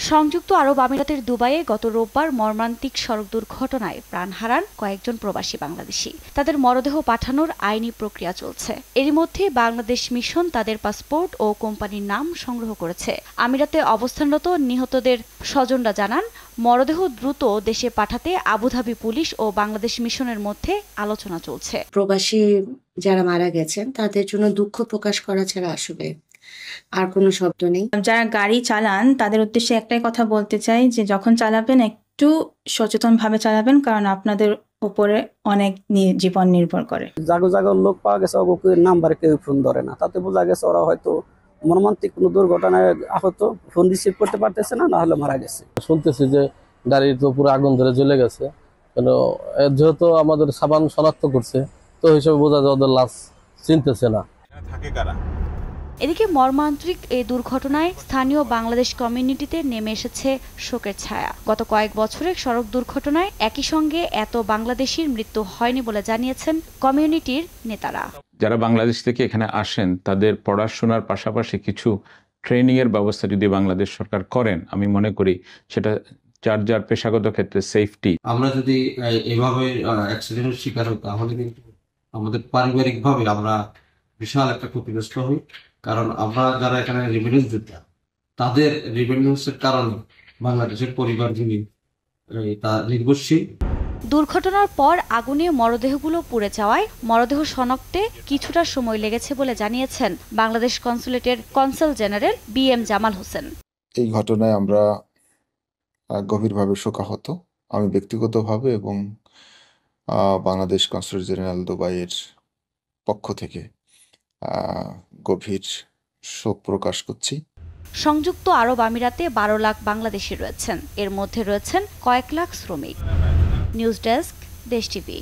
সংযুক্ত আরব আমিরাতের দুবাইয়ে গত রোববার মর্মান্তিক সড়ক দুর্ঘটনায় প্রাণ হারান কয়েকজন প্রবাসী বাংলাদেশি। তাদের মরদেহ পাঠানোর আইনি প্রক্রিয়া চলছে। এরই মধ্যে বাংলাদেশ মিশন তাদের পাসপোর্ট ও কোম্পানির নাম সংগ্রহ করেছে। আমিরাতে অবস্থানরত নিহতদের স্বজনরা জানান, মরদেহ দ্রুত দেশে পাঠাতে আবুধাবি পুলিশ ও বাংলাদেশ মিশনের মধ্যে আলোচনা চলছে। প্রবাসী যারা মারা গেছেন তাদের জন্য দুঃখ প্রকাশ করা ছাড়া আসলে আর কোনো শব্দ নেই। যারা গাড়ি চালান তাদের উদ্দেশ্যে একটাই কথা বলতে চাই যে যখন চালাবেন একটু সচেতনভাবে চালাবেন, কারণ আপনাদের উপরে অনেক জীবন নির্ভর করে। জাগো জাগো লোক পাওয়া গেছে, নাম্বার কেউ ফোন ধরে না, তাতে বোঝা গেছে ওরা হয়তো মর্মান্তিক কোনো দুর্ঘটনায় আহত, ফোন রিসিভ করতে পারতেছে না, হলে মারা গেছে। শুনতেছি যে গাড়ির তো পুরো আগুন ধরে জ্বলে গেছে, যেহেতু আমাদের সাবান শনাক্ত করছে তো হিসেবে বোঝা যায় ওদের লাশ চিনতেছে না। এদিকে মর্মান্তিক এই দুর্ঘটনায় স্থানীয় বাংলাদেশ কমিউনিটিতে নেমে এসেছে শোকের ছায়া। গত কয়েক বছরের সড়ক দুর্ঘটনায় একই সঙ্গে এত বাংলাদেশির মৃত্যু হয়নি বলে জানিয়েছেন কমিউনিটির নেতারা। যারা বাংলাদেশ থেকে এখানে আসেন তাদের পড়াশোনার পাশাপাশি কিছু ট্রেনিং এর ব্যবস্থা যদি বাংলাদেশ সরকার করেন, আমি মনে করি সেটা যার যার পেশাগত ক্ষেত্রে সেফটি। আমরা যদি এভাবে অ্যাক্সিডেন্টের শিকার হই তাহলে কিন্তু আমাদের পারিবারিকভাবে আমরা বিশাল একটা ক্ষতিগ্রস্ত হই, কারণ আমরা যারা এখানে রেভিনিউ যোদ্ধা তাদের রেভিনিউসের কারণে বাংলাদেশের পরিবার যিনি তা নির্ভরশীল। দুর্ঘটনার পর আগুনে মরদেহগুলো পুড়ে যাওয়ায় মরদেহ শনাক্তে কিছুটা সময় লেগেছে বলে জানিয়েছেন বাংলাদেশ কনসুলেটের consul general BM Jamal Hossain. এই ঘটনায় আমরা গভীরভাবে শোকাহত, আমি ব্যক্তিগতভাবে এবং বাংলাদেশ কনসুলেট জেনারেল দুবাইয়ের পক্ষ থেকে গভীর শোক প্রকাশ করছি। সংযুক্ত আরব আমিরাতে 12 লাখ বাংলাদেশি রয়েছেন, এর মধ্যে রয়েছেন কয়েক লাখ শ্রমিক। নিউজ ডেস্ক, দেশ টিভি।